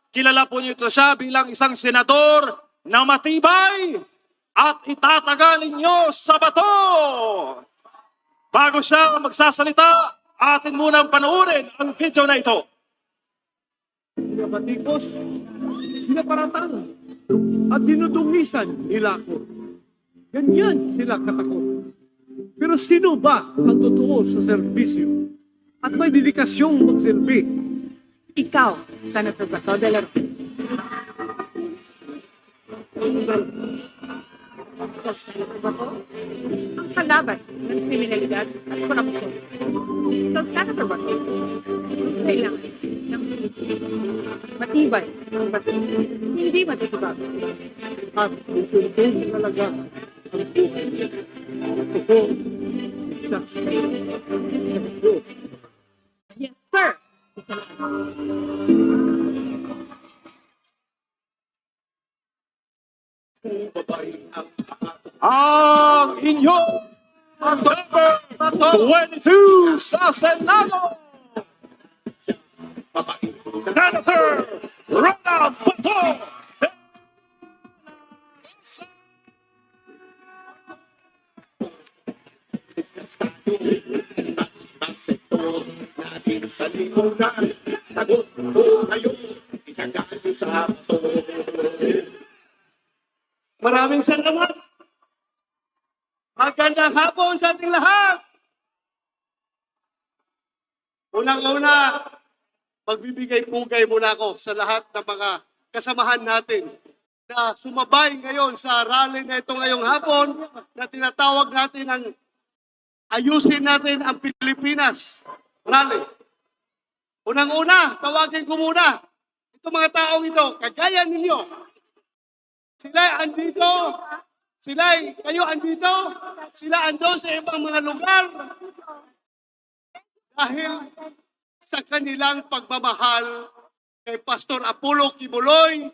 kilala po niyo siya bilang isang senador na matibay at itatagal ninyo sa bato. Bago siya magsasalita, atin munang panoorin ang video na ito. Sila batikos, sila paratang, at dinudungisan nila ako. Ganyan sila katakot. Pero sino ba ang totoo sa serbisyo at may dedikasyong magsilbi? Ikaw, Senator Bato de la Rosa. Ikaw, Senator Bato, ang kalaban ng kriminalidad at korupsyon. Ikaw, Senator Bato, kailangan ng matibay ang bato. Hindi matitibago. At isuntin talaga ang buhay. Gusto ko, itas kayo sa Diyos. Yes, sir. Ang inyong number 22 sa Senado, Senator Ronald Bato. Sa limunan, sagot ko kayo, ikagali sa ato. Maraming salamat. Magandang hapon sa ating lahat. Unang-una, magbibigay-pugay muna ako sa lahat ng mga kasamahan natin na sumabay ngayon sa rally na ito ngayong hapon na tinatawag natin ang Ayusin Natin ang Pilipinas rally. Unang-una, tawagin ko muna itong mga taong ito, kagaya ninyo. Sila andito, kayo andito, sila ando sa ibang mga lugar dahil sa kanilang pagmamahal kay Pastor Apollo Kibuloy,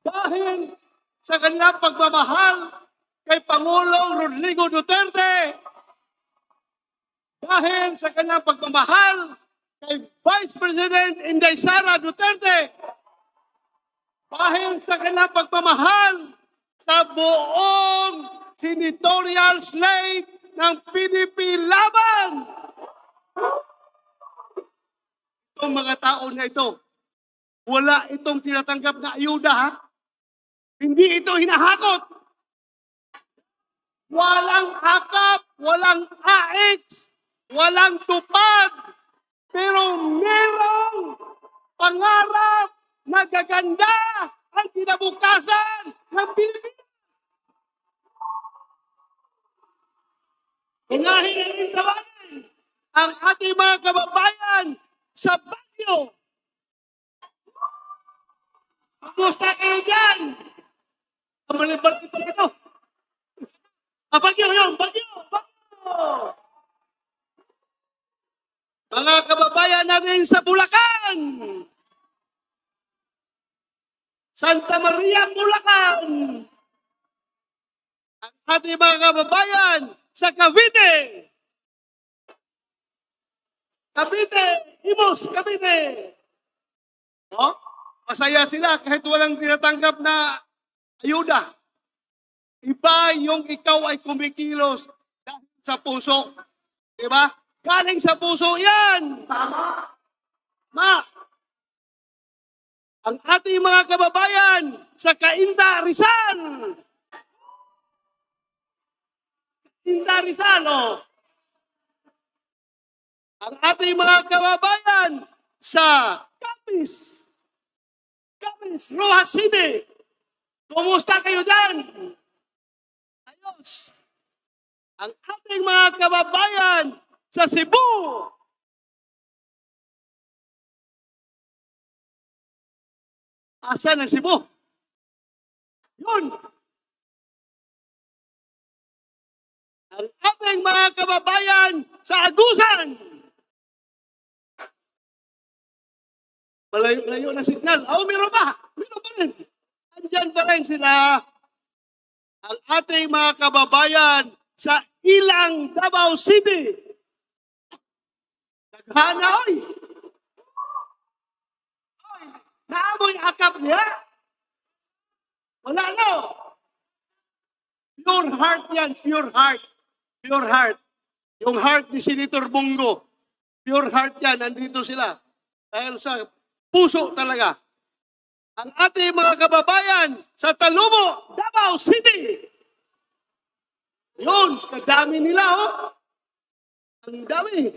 dahil sa kanilang pagmamahal kay Pangulong Rodrigo Duterte, dahil sa kanilang pagmamahal kay Vice President Inday Sara Duterte, dahil sa kanilang pagmamahal sa buong senatorial slate ng PDP Laban. Itong mga tao na ito, wala itong tinatanggap na ayuda, ha? Hindi ito hinahakot. Walang akap, walang AX, walang tupad, pero merong pangarap na gaganda ang kinabukasan ng Pilipinas. Unahin natin tawagin ang ating mga kababayan sa Baguio. Kumusta kayo dyan? Kamalibal ito ito. Bagyo yun, Bagyo! Mga kababayan natin sa Bulacan, Santa Maria, Bulacan, ang ating mga kababayan sa Cavite, Imus, Cavite. Oh, masaya sila kahit walang tinatanggap na ayuda. Iba yung ikaw ay kumikilos dahil sa puso. Diba? Galing sa puso yan. Tama. Ang ating mga kababayan sa Cainta, Rizal. Oh. Ang ating mga kababayan sa Capiz, Rojas City. Kumusta kayo dyan? Ayos. Ang ating mga kababayan sa Cebu. Asan ang Cebu? Yun. Ang ating mga kababayan sa Agusan. Malayo-layo na signal. Meron pa. Meron pa rin. Andyan pa rin sila. Ang ating mga kababayan sa Ilang, Davao City. Daghana, oy. akap niya? Wala, no? Pure heart yan, pure heart. Pure heart. Yung heart ni Senator Bongo. Pure heart yan, nandito sila. Dahil sa puso talaga. Ang ating mga kababayan sa Talumo, Davao City. Yun, kadami nila, oh. Ang dami.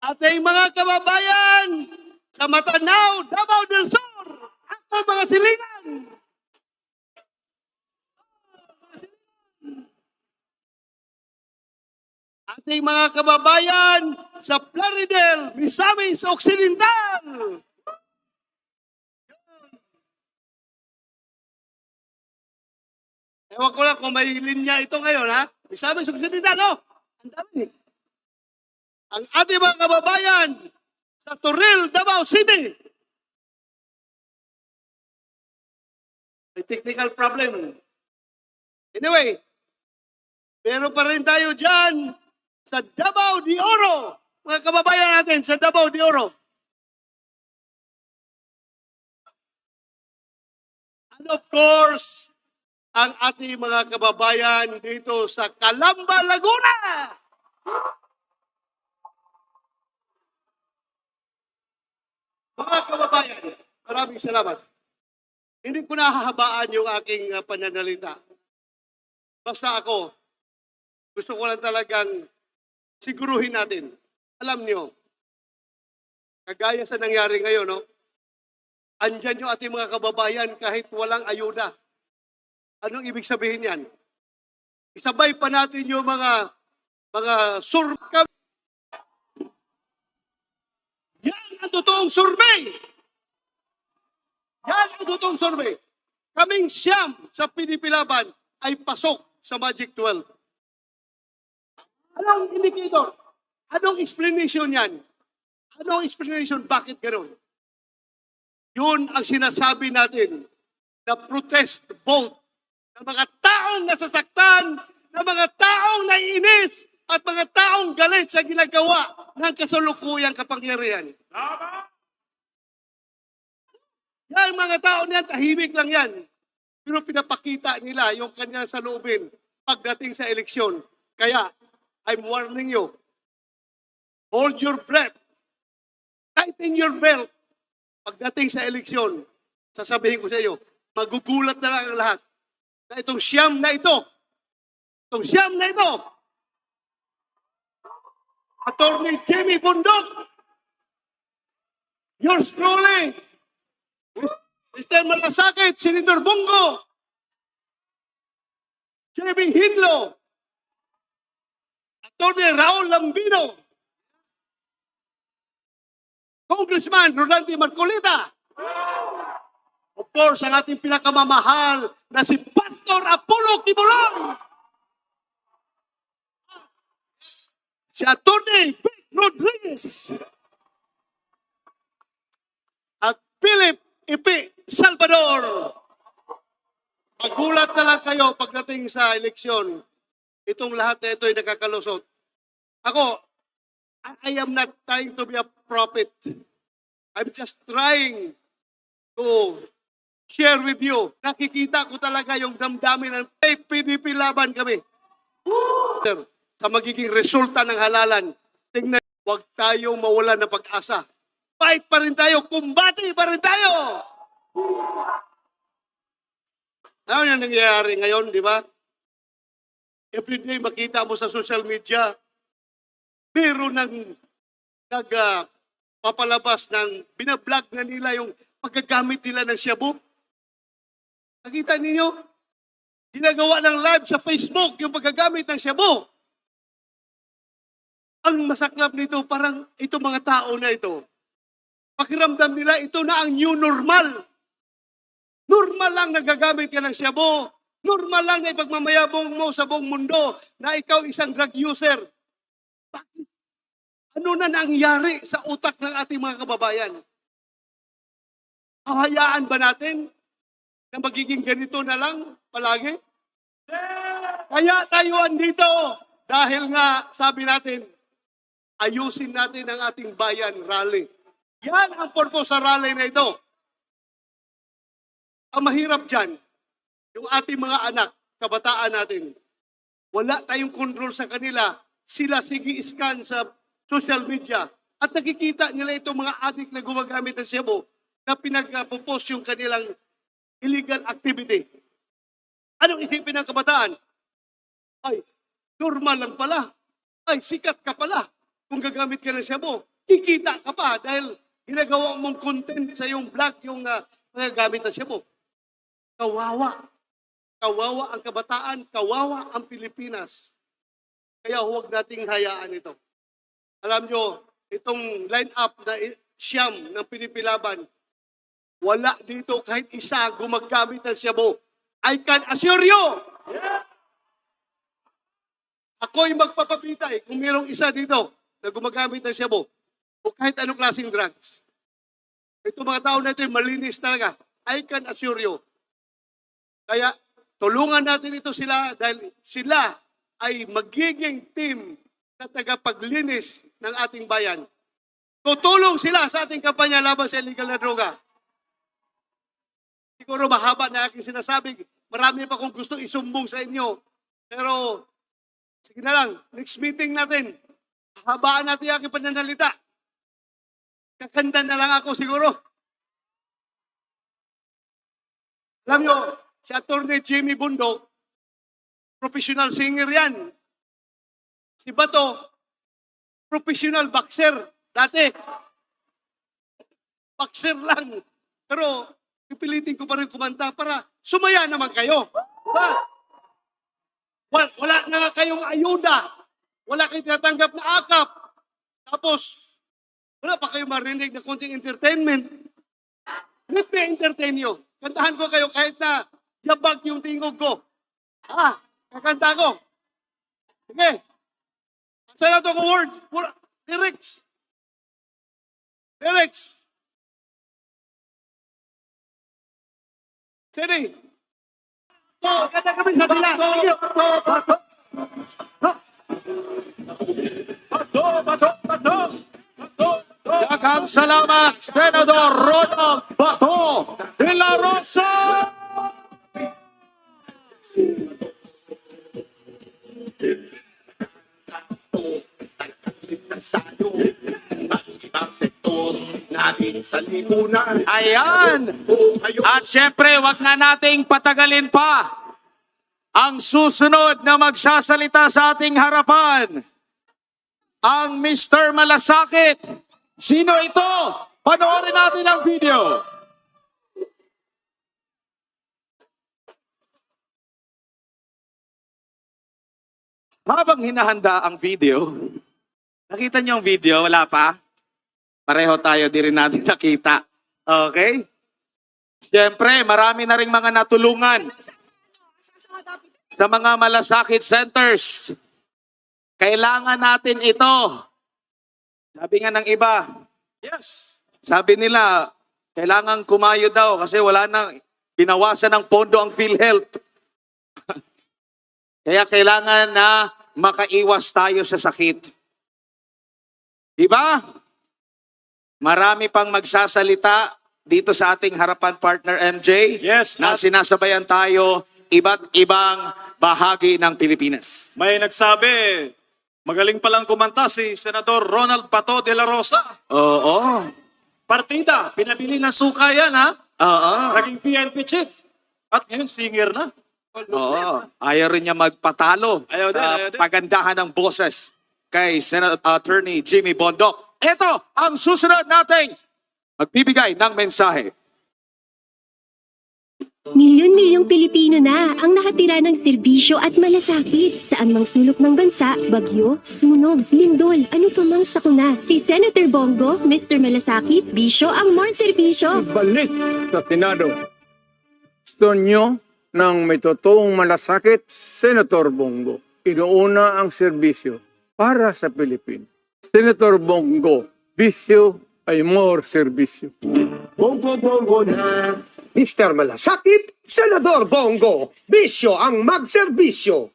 Ating mga kababayan sa Matanao, Davao del Sur. Ako mga silingan. Ating mga kababayan sa Plaridel, Misamis Occidental. Ewan ko lang kung may linya ito ngayon, ha? Misamis Occidental, oh. Ang dami. Ang ating mga kababayan sa Toril, Davao City. May technical problem. Anyway, meron pa rin tayo dyan sa Davao de Oro. Mga kababayan natin sa Davao de Oro. And of course, ang ating mga kababayan dito sa Calamba, Laguna. Mga kababayan, maraming salamat. Hindi ko nahahabaan yung aking pananalita. Basta ako, gusto ko lang talagang siguruhin natin. Alam niyo, kagaya sa nangyari ngayon, no? Andyan yung ating mga kababayan kahit walang ayuda. Anong ibig sabihin yan? Isabay pa natin yung mga survey. Yan ang totoong survey. Yan ang totoong survey. Kaming siyam sa PDP Laban ay pasok sa Magic 12. Anong indicator? Anong explanation yan? Anong explanation? Bakit gano'n? Yun ang sinasabi natin na protest vote ng mga taong nasasaktan, ng mga taong naiinis, at mga taong galit sa ginagawa ng kasalukuyang kapangyarihan. Yan mga tao niyan, tahimik lang yan. Pero pinapakita nila yung kanyang saloobin pagdating sa eleksyon. Kaya, I'm warning you, hold your breath, tighten your belt. Pagdating sa eleksyon, sasabihin ko sa iyo, magugulat na lang ang lahat. Na itong siyam na ito, Attorney Jamie Bundok, yours truly, Mr. Malasakit, Senator Bongo, Jamie Hidlo, Attorney Raul Lambino, Congressman Rodante Marcolita, of course, ang ating pinakamamahal na si Pastor Apollo Kibuloy, si Atty. Vic Rodriguez, at Philip Ipi Salvador. Magulat na lang kayo pagdating sa eleksyon. Itong lahat na ito ay nakakalusot. Ako, I am not trying to be a prophet. I'm just trying to share with you. Nakikita ko talaga yung damdamin ng PDP Laban kami. Sa magiging resulta ng halalan, tingnan, huwag tayong mawalan ng pag-asa. Fight pa rin tayo, kumbati pa rin tayo. Ano yung nangyayari ngayon, di ba? Everyday makita mo sa social media, meron ng papalabas ng binablog na nila yung paggagamit nila ng shabu. Nakita ninyo? Ginagawa ng live sa Facebook yung paggagamit ng shabu. Ang masaklap nito, parang itong mga tao na ito, pakiramdam nila ito na ang new normal. Normal lang nagagamit ka ng shabu. Normal lang na ipagmamayabong mo sa buong mundo na ikaw isang drug user. Bakit? Ano na nangyari sa utak ng ating mga kababayan? Hahayaan ba natin na magiging ganito na lang palagi? Kaya tayo andito dahil nga sabi natin, ayusin natin ang ating bayan rally. Yan ang purpose sa rally na ito. Ang mahirap dyan, yung ating mga anak, kabataan natin, wala tayong control sa kanila. Sila sige scan sa social media at nakikita nila itong mga adik na gumagamit ng Cebu na pinag-post yung kanilang illegal activity. Anong isipin ng kabataan? Ay, normal lang pala. Ay, sikat ka pala. Kung gagamit ka ng Cebu, kikita ka pa dahil ginagawa mong content sa yung vlog, yung magagamit ng Cebu. Kawawa. Kawawa ang kabataan, kawawa ang Pilipinas. Kaya huwag nating hayaan ito. Alam nyo, itong line-up na siyam ng Pinipilaban, wala dito kahit isa gumagamit ng Cebu. I can assure you! Ako'y magpapabitay kung mayroong isa dito na gumagamit ng Cebu o kahit anong klaseng drugs. Itong mga tao na ito ay malinis talaga. I can assure you. Kaya tulungan natin ito sila dahil sila ay magiging team na tagapaglinis ng ating bayan. Tutulong sila sa ating kampanya laban sa illegal na droga. Siguro mahaba na aking sinasabi. Marami pa kong gusto isumbong sa inyo. Pero sige na lang, next meeting natin. Habaan natin yung aking pananalita. Kakanda na lang ako siguro. Alam nyo, si Atty. Jimmy Bundok, professional singer yan. Si Bato, professional boxer dati. Boxer lang. Pero pipilitin ko pa rin kumanta para sumaya naman kayo. Diba? Wala na nga kayong ayuda. Wala kayong tinatanggap na akap. Tapos, wala pa kayong marinig na konting entertainment. Let me entertain you. Kantahan ko kayo kahit na yabag yung tingog ko. Kakanta ko. Sige. Saan na ito ko word? Lyrics. Lyrics. Sige. Maganda kami sa tila. Sige. Daghang salamat, Senador Ronald Bato de la Rosa! Ayan! At syempre, wag na nating patagalin pa ang susunod na magsasalita sa ating harapan. Ang Mr. Malasakit. Sino ito? Panoorin natin ang video. Habang hinahanda ang video, nakita niyo ang video? Wala pa? Pareho tayo, di rin natin nakita. Okay? Siyempre, marami na rin mga natulungan sa mga malasakit centers. Kailangan natin ito. Sabi nga ng iba, yes. Sabi nila, kailangan kumayo daw kasi wala nang binawasan ng pondo ang PhilHealth. Kaya kailangan na makaiwas tayo sa sakit. Diba? Marami pang magsasalita dito sa ating harapan, partner MJ. Yes, na sinasabayan tayo iba't ibang bahagi ng Pilipinas. May nagsabi, magaling palang kumanta si Senador Ronald Bato de la Rosa. Oo. Partida, pinabili ng suka yan ha. Oo. Naging PNP chief. At ngayon singer na. Oo. Ayaw rin niya magpatalo Ayaw din, sa ayaw din. pagandahan ng boses kay Attorney Jimmy Bondok. Ito ang susunod nating magbibigay ng mensahe. Milyon-milyong Pilipino na ang nakatira ng serbisyo at malasakit. Saan mang sulok ng bansa, bagyo, sunog, lindol, ano pa mang sakuna. Si Senator Bongo, Mr. Malasakit, bisyo ang more serbisyo. Balik sa Senado. Gusto nyo ng may totoong malasakit, Senator Bongo. Inuuna ang serbisyo para sa Pilipinas. Senator Bongo, bisyo ay more serbisyo. Bongo Bongo na. Mr. Malasakit, Senador Bongo. Bisyo ang magserbisyo.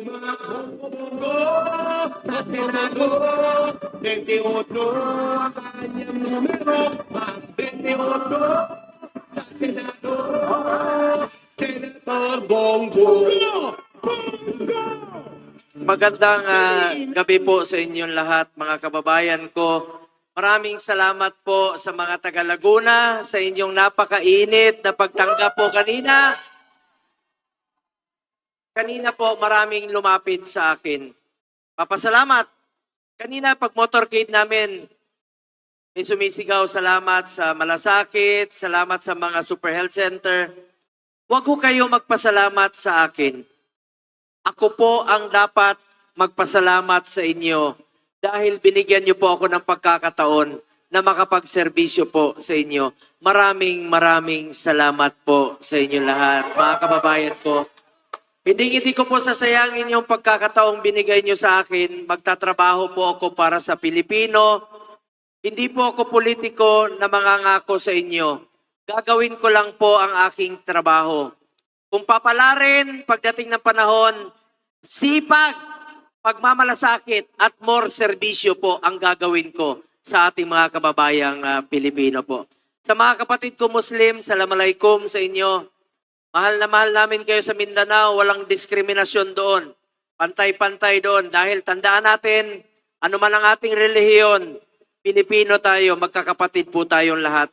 Magandang gabi po sa inyong lahat, mga kababayan ko. Maraming salamat po sa mga taga Laguna sa inyong napakainit na pagtanggap po kanina. Kanina po maraming lumapit sa akin. Papasalamat. Kanina pag motorcade namin, may sumisigaw, salamat sa Malasakit, salamat sa mga Super Health Center. Huwag ko kayo magpasalamat sa akin. Ako po ang dapat magpasalamat sa inyo dahil binigyan niyo po ako ng pagkakataon na makapagserbisyo po sa inyo. Maraming salamat po sa inyo lahat, mga kababayan ko. Hindi ko po sasayangin yung pagkakataong binigay niyo sa akin. Magtatrabaho po ako para sa Pilipino. Hindi po ako politiko na mangangako sa inyo. Gagawin ko lang po ang aking trabaho. Kung papalarin, pagdating ng panahon, sipag, pagmamalasakit at more serbisyo po ang gagawin ko sa ating mga kababayang Pilipino po. Sa mga kapatid ko Muslim, Assalamualaikum sa inyo. Mahal na mahal namin kayo sa Mindanao, walang diskriminasyon doon. Pantay-pantay doon dahil tandaan natin, ano man ang ating relihiyon, Pilipino tayo, magkakapatid po tayong lahat.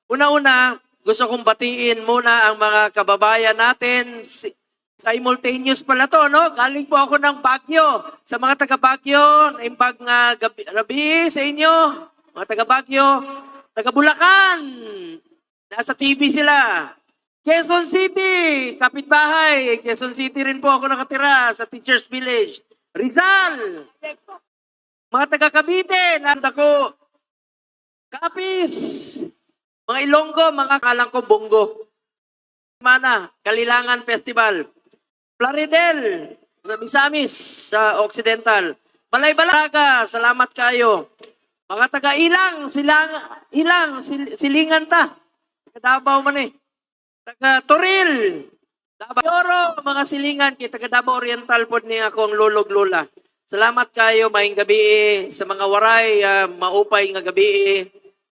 Una-una, gusto kong batiin muna ang mga kababayan natin. Simultaneous pala to, no? Galing po ako ng Baguio. Sa mga taga Baguio, naimbag nga gabi sa inyo. Mga taga Baguio, taga Bulacan. Nasa TV sila. Quezon City, kapitbahay. Quezon City rin po ako nakatira sa Teachers Village. Rizal. Mga taga Cavite, nanda ko. Capiz. Mga Ilonggo, mga kalang ko Bongo. Mana, Kalilangan Festival. Plaridel, sa Misamis, sa Occidental. Balay-Balaga, salamat kayo. Mga taga-Ilang, silingan ta. Taga-Davao man eh. Taga-Toril, Davao, mga silingan, kay taga-Davao Oriental po niya akong lulog-lula. Salamat kayo, maing gabi sa mga waray, maupay nga gabi.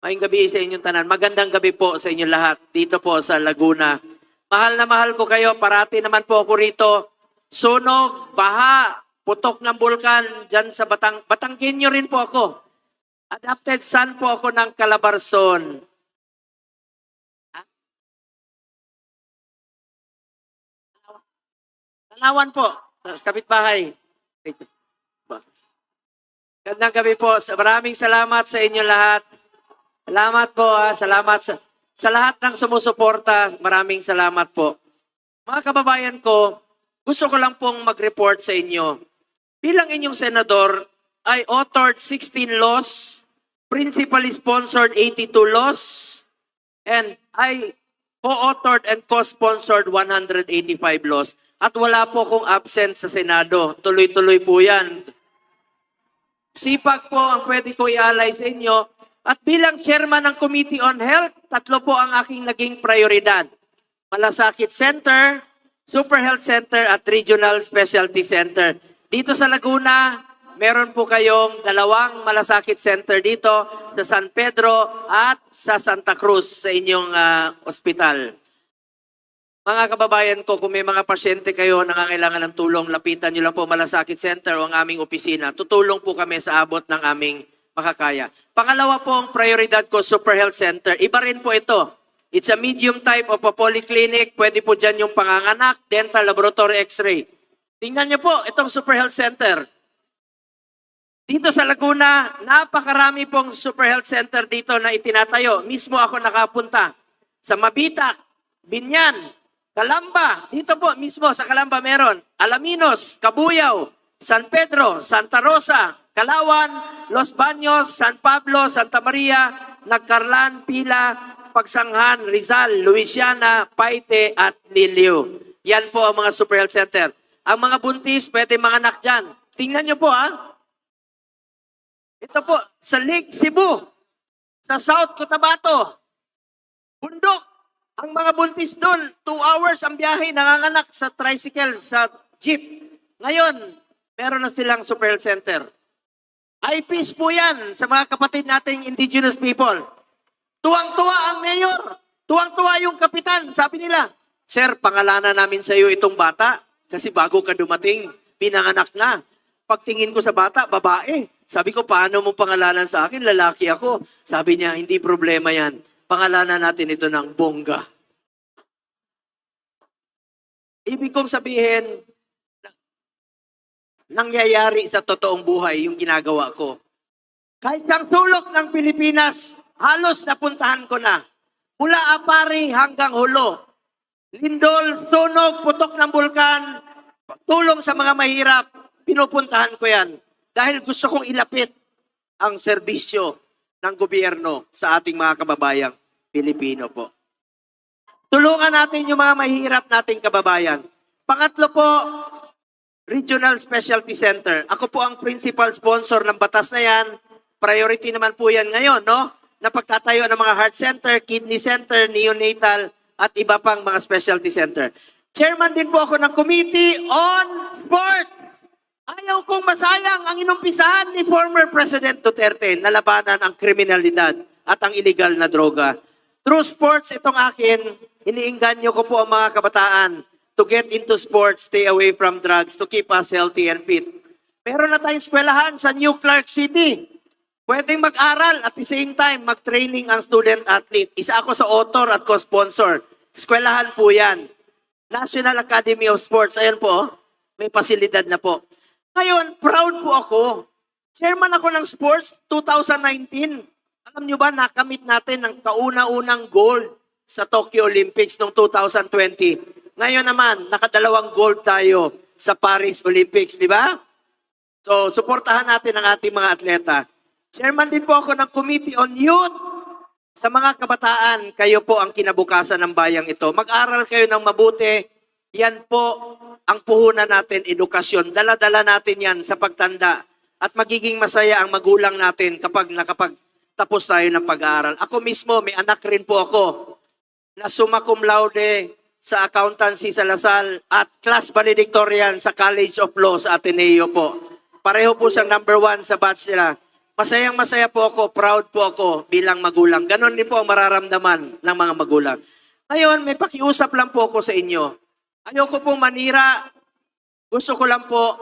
Maing gabi sa inyong tanan. Magandang gabi po sa inyong lahat dito po sa Laguna. Mahal na mahal ko kayo. Parati naman po ako rito. Sunog, baha, putok ng bulkan dyan sa Batanggenyo rin po ako. Adopted son po ako ng Calabarzon. Tanawan po. Kapitbahay. Magandang gabi po. Maraming salamat sa inyo lahat. Salamat po, salamat sa lahat ng sumusuporta. Maraming salamat po. Mga kababayan ko, gusto ko lang pong mag-report sa inyo. Bilang inyong senador, I authored 16 laws, principally sponsored 82 laws, and I co-authored and co-sponsored 185 laws. At wala po akong absent sa Senado. Tuloy-tuloy po yan. Sipag po ang pwede ko ialay sa inyo. At bilang chairman ng Committee on Health, 3 po ang aking naging prioridad. Malasakit Center, Super Health Center at Regional Specialty Center. Dito sa Laguna, meron po kayong 2 Malasakit Center dito sa San Pedro at sa Santa Cruz sa inyong ospital. Mga kababayan ko, kung may mga pasyente kayo nangangailangan ng tulong, lapitan nyo lang po Malasakit Center o ang aming opisina. Tutulong po kami sa abot ng aming makakaya. Pangalawa po ang prioridad ko, Super Health Center. Iba rin po ito. It's a medium type of a polyclinic. Pwede po dyan yung panganganak, dental, laboratory, x-ray. Tingnan niyo po, itong Super Health Center. Dito sa Laguna, napakarami pong Super Health Center dito na itinatayo. Mismo ako nakapunta. Sa Mabitac, Binyan, Calamba. Dito po mismo sa Calamba meron. Alaminos, Cabuyao, San Pedro, Santa Rosa, Calawan, Los Baños, San Pablo, Santa Maria, Nagcarlan, Pila, Pagsanghan, Rizal, Luisiana, Paite at Liliu. Yan po ang mga Super Health Center. Ang mga buntis, pwede mga anak dyan. Tingnan nyo po Ito po, sa Lake Cebu, sa South Cotabato, bundok. Ang mga buntis doon, 2 hours ang biyahe, nanganganak sa tricycle, sa jeep. Ngayon, meron na silang super health center. IPs po yan sa mga kapatid nating indigenous people. Tuwang-tuwa ang mayor. Tuwang-tuwa yung kapitan. Sabi nila, Sir, pangalanan namin sa iyo itong bata kasi bago ka dumating, pinanganak na. Pagtingin ko sa bata, babae. Sabi ko, paano mo pangalanan sa akin? Lalaki ako. Sabi niya, hindi problema yan. Pangalanan natin ito ng Bongga. Ibig kong sabihin, nangyayari sa totoong buhay yung ginagawa ko. Kahit sa sulok ng Pilipinas, halos napuntahan ko na. Mula Apari hanggang Hulo. Lindol, sunog, putok ng bulkan, tulong sa mga mahirap, pinupuntahan ko yan. Dahil gusto kong ilapit ang serbisyo ng gobyerno sa ating mga kababayang Pilipino po. Tulungan natin yung mga mahirap nating kababayan. Pangatlo po, Regional Specialty Center. Ako po ang principal sponsor ng batas na yan. Priority naman po yan ngayon, no? Na pagtatayo ng mga heart center, kidney center, neonatal, at iba pang mga specialty center. Chairman din po ako ng Committee on Sports. Ayaw kong masayang ang inumpisahan ni former President Duterte na labanan ang kriminalidad at ang illegal na droga. Through sports, itong akin, iniinganyo ko po ang mga kabataan to get into sports, stay away from drugs, to keep us healthy and fit. Meron na tayong eskwelahan sa New Clark City. Pwedeng mag-aral at the same time mag-training ang student-athlete. Isa ako sa author at co-sponsor. Eskwelahan po yan. National Academy of Sports. Ayan po, may pasilidad na po. Ngayon, proud po ako. Chairman ako ng sports 2019. Alam nyo ba, nakamit natin ang kauna-unang gold sa Tokyo Olympics noong 2020. Ngayon naman, nakadalawang gold tayo sa Paris Olympics, di ba? So, suportahan natin ang ating mga atleta. Chairman din po ako ng Committee on Youth. Sa mga kabataan, kayo po ang kinabukasan ng bayang ito. Mag-aral kayo ng mabuti. Yan po ang puhunan natin, edukasyon. Dala-dala natin yan sa pagtanda. At magiging masaya ang magulang natin kapag nakapagtapos tayo ng pag-aaral. Ako mismo, may anak rin po ako na summa cum laude sa accountancy sa Lasal at class valedictorian sa College of Law sa Ateneo po. Pareho po siyang number 1 sa batch nila. Masayang masaya po ako, proud po ako bilang magulang. Ganon din po ang mararamdaman ng mga magulang. Ngayon, may pakiusap lang po ako sa inyo. Ayoko pong manira. Gusto ko lang po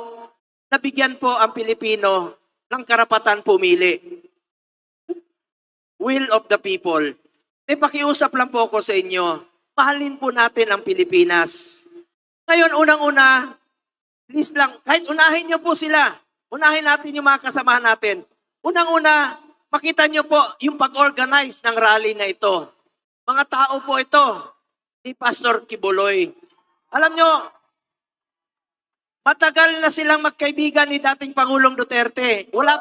nabigyan po ang Pilipino ng karapatan pumili. Will of the people. May pakiusap lang po ako sa inyo. Mahalin po natin ang Pilipinas. Ngayon, unang-una, please lang, kahit unahin niyo po sila. Unahin natin yung mga kasamahan natin. Unang-una, makita niyo po yung pag-organize ng rally na ito. Mga tao po ito ni Pastor Kibuloy. Alam niyo, matagal na silang magkaibigan ni dating Pangulong Duterte. Wala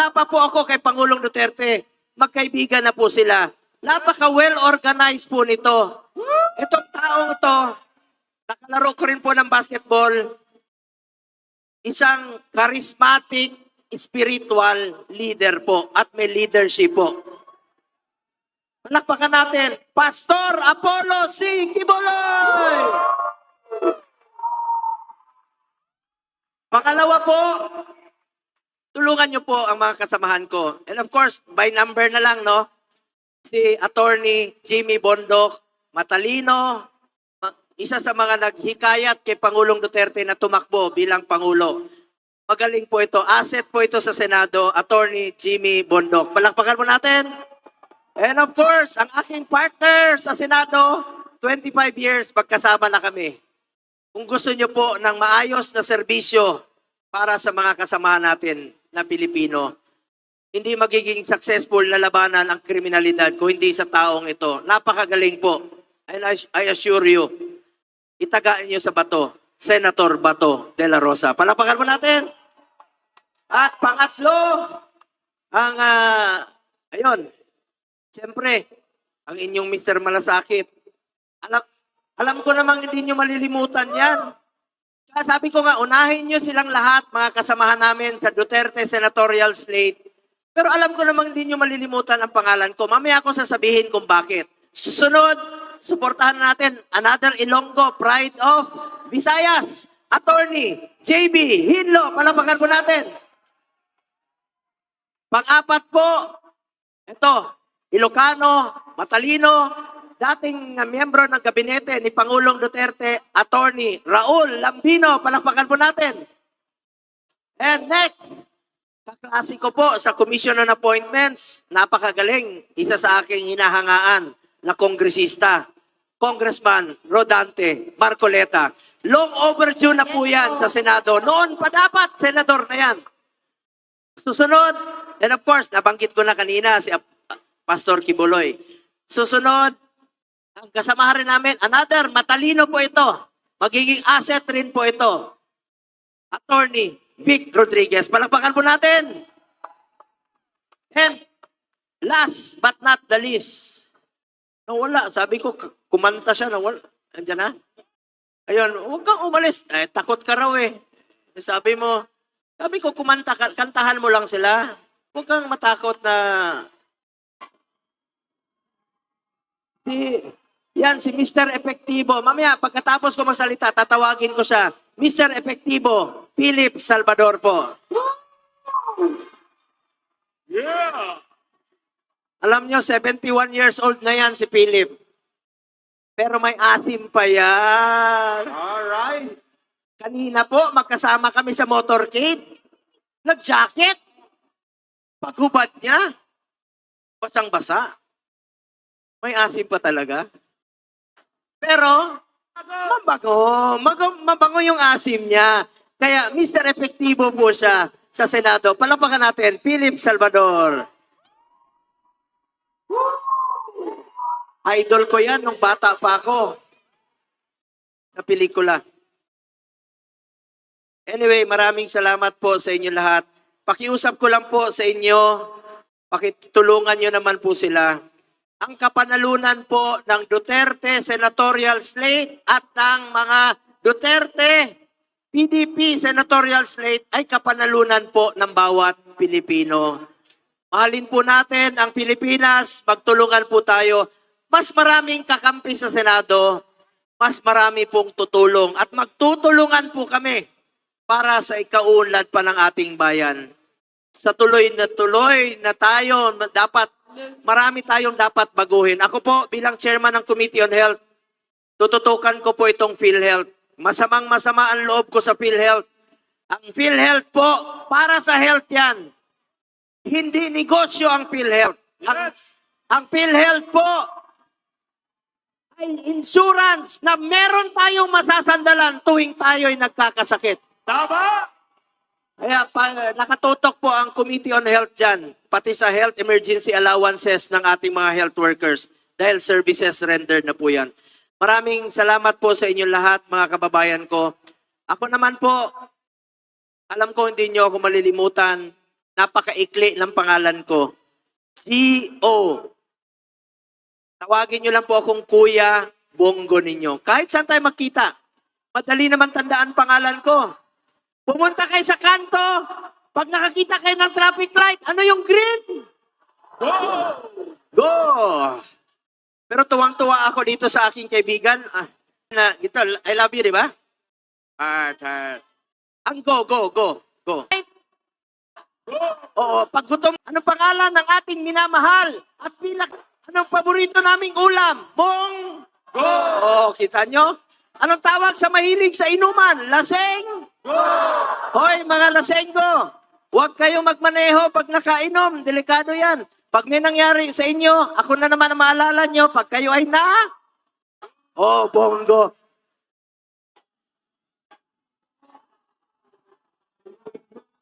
pa po ako kay Pangulong Duterte. Magkaibigan na po sila. Napaka well-organized po nito. Itong taong ito, nakalaro ko rin po ng basketball. Isang charismatic, spiritual leader po at may leadership po. Palakpakan natin, Pastor Apollo C. Kibuloy! Pangalawa po, tulungan niyo po ang mga kasamahan ko. And of course, by number na lang, no? Si Attorney Jimmy Bondok, matalino, isa sa mga naghikayat kay Pangulong Duterte na tumakbo bilang Pangulo. Magaling po ito. Asset po ito sa Senado, Attorney Jimmy Bondok. Palakpakan mo natin. And of course, ang aking partner sa Senado, 25 years, magkasama na kami. Kung gusto niyo po ng maayos na serbisyo para sa mga kasamahan natin na Pilipino, hindi magiging successful na labanan ang kriminalidad kung hindi sa taong ito. Napakagaling po. And I assure you, itagaan niyo sa bato, Senator Bato de la Rosa. Palakpakan mo natin. At pangatlo, ang, ayun, siyempre, ang inyong Mr. Malasakit. Alam ko namang hindi nyo malilimutan yan. Kaya sabi ko nga, unahin nyo silang lahat, mga kasamahan namin sa Duterte Senatorial Slate. Pero alam ko namang hindi nyo malilimutan ang pangalan ko. Mamaya ako sasabihin kung bakit. Susunod, suportahan natin another Ilonggo, Pride of Visayas. Attorney JB Hinlo, palapakan po natin. Pang-apat po, ito, Ilocano, matalino, dating miyembro ng gabinete ni Pangulong Duterte, Attorney Raul Lambino, palapakan po natin. And next, kaklase ko po sa Commission on Appointments, napakagaling, isa sa aking hinahangaan na kongresista, Congressman Rodante Marcoleta. Long overdue na po yan sa Senado. Noon pa dapat, Senador na yan. Susunod, and of course, nabanggit ko na kanina si Pastor Kibuloy. Susunod, ang kasamahan rin namin, another, matalino po ito. Magiging asset rin po ito. Attorney Vic Rodriguez. Palakpakan po natin. And last but not the least, nawala. Sabi ko, kumanta siya, nawala. Andiyan na. Ayun, huwag kang umalis. Takot ka raw eh. Sabi ko, kumanta ka, kantahan mo lang sila. Huwag kang matakot na... Si Mr. Efectivo. Mamaya, pagkatapos ko masalita, tatawagin ko siya. Mr. Efectivo, Philip Salvador po. Yeah! Alam nyo, 71 years old na yan si Philip. Pero may asim pa yan. Alright. Kanina po, magkasama kami sa motorcade. Nag-jacket. Paghubad niya. Basang-basa. May asim pa talaga. Pero, mabango yung asim niya. Kaya, Mr. Efectivo po siya sa Senado. Palapakan natin, Philip Salvador. Idol ko yan nung bata pa ako. Sa pelikula. Anyway, maraming salamat po sa inyo lahat. Pakiusap ko lang po sa inyo, pakitulungan nyo naman po sila. Ang kapanalunan po ng Duterte Senatorial Slate at ng mga Duterte PDP Senatorial Slate ay kapanalunan po ng bawat Pilipino. Mahalin po natin ang Pilipinas, magtulungan po tayo. Mas maraming kakampi sa Senado, mas marami pong tutulong at magtutulungan po kami para sa ikaunlad pa ng ating bayan. Sa tuloy na tayo, marami tayong dapat baguhin. Ako po, bilang chairman ng Committee on Health, tututukan ko po itong PhilHealth. Masamang-masama ang loob ko sa PhilHealth. Ang PhilHealth po, para sa health yan. Hindi negosyo ang PhilHealth. Ang PhilHealth po, ay insurance na meron tayong masasandalan tuwing tayo'y nagkakasakit. Tama! Kaya nakatutok po ang Committee on Health dyan, pati sa health emergency allowances ng ating mga health workers dahil services rendered na po yan. Maraming salamat po sa inyong lahat, mga kababayan ko. Ako naman po, alam ko hindi nyo ako malilimutan, napakaikli ng pangalan ko. C.O. Tawagin nyo lang po akong Kuya Bongo ninyo. Kahit saan tayo magkita, madali naman tandaan pangalan ko. Pumunta kayo sa kanto, pag nakakita kayo ng traffic light, ano yung green? Go! Go! Pero tuwang-tuwa ako dito sa aking kaibigan. Ito, I love you, di ba? Ang go. Oo, pag gutom, anong pangalan ng ating minamahal? At anong paborito naming ulam? Bong? Go! Oo, kita nyo? Anong tawag sa mahilig sa inuman? Laseng? Go! Hoy, mga lasenggo, huwag kayong magmaneho pag nakainom. Delikado yan. Pag may nangyari sa inyo, ako na naman ang maalala nyo, pag kayo ay bongo.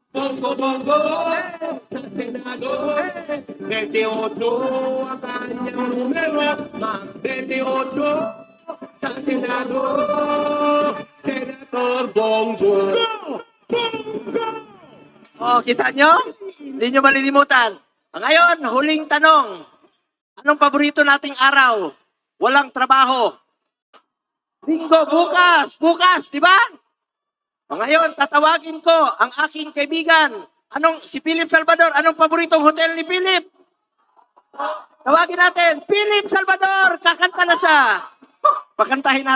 Bongo, bongo, sa Senado, 28 ang kanyang numero, Mang 28 sa Senado, Senator Bongo. Oh, kita nyo? Hindi nyo malilimutan. Ngayon, huling tanong. Anong paborito nating araw? Walang trabaho. Linggo, bukas, di ba? Ngayon, tatawagin ko ang aking kaibigan. Si Philip Salvador, anong paboritong hotel ni Philip? Tawagin natin, Philip Salvador, kakanta na siya. Pakantahin natin.